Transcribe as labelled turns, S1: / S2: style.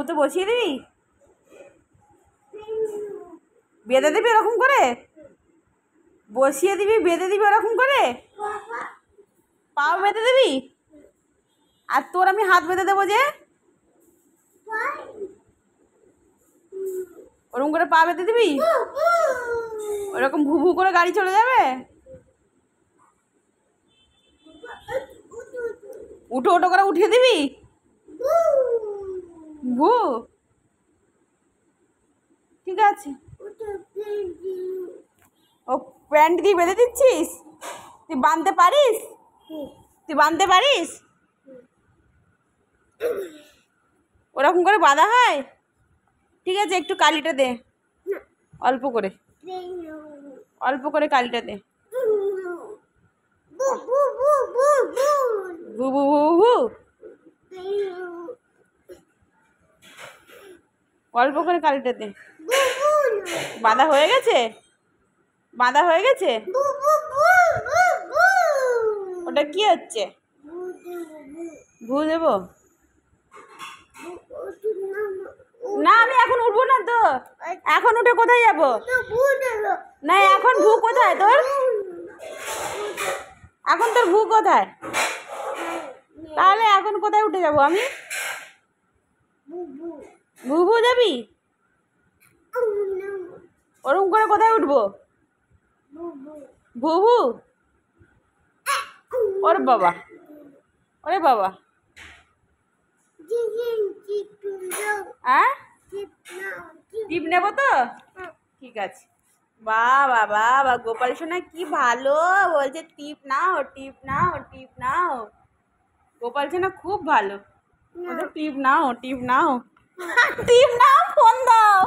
S1: ভূতে বসিয়ে দিবি, বেঁধে দিবি এরকম করে, বসিয়ে দিবি বেঁধে দিবি ওরকম করে, পাও বেঁধে দিবি। আর তোর আমি হাত বেঁধে দেবো যে, ওরকম করে পা বেঁধে দিবি, ওরকম ভু ভু করে গাড়ি চলে যাবে। উঠো উঠো করে উঠিয়ে দিবি, ভু, ঠিক আছে। ও প্যান্ট দিয়ে বেঁধে দিচ্ছিস, তুই বাঁধতে পারিস, তুই বাঁধতে পারিস, ওরকম করে বাঁধা হয়। ঠিক আছে, একটু কালিটা দে, অল্প করে, অল্প করে কালিটা দে, ভু ভু ভু ভু, অল্প করে কালিটা দে। বাঁধা হয়ে গেছে, বাঁধা হয়ে গেছে। ওটা কি হচ্ছে, ভু দেবো না, আমি এখন উঠবো না তো, এখন উঠে কোথায় যাবো না, এখন ভু কোথায় তোর, এখন তোর ভু কোথায়, তাহলে এখন কোথায় উঠে যাবো আমি, ভু ভু যাবি, ওরকম করে কোথায় উঠবো, ভু ভু, ওরে বাবা, ওরে বাবা, হ্যাঁ টিপ নেবো তো, ঠিক আছে। বাবা বাবা, গোপাল সোনা কি ভালো বলছে, টিপ নাও টিপ নাও টিপ নাও, গোপাল সোনা খুব ভালো, টিপ নাও টিপ নাও টিপ নাও, ফোন দাও।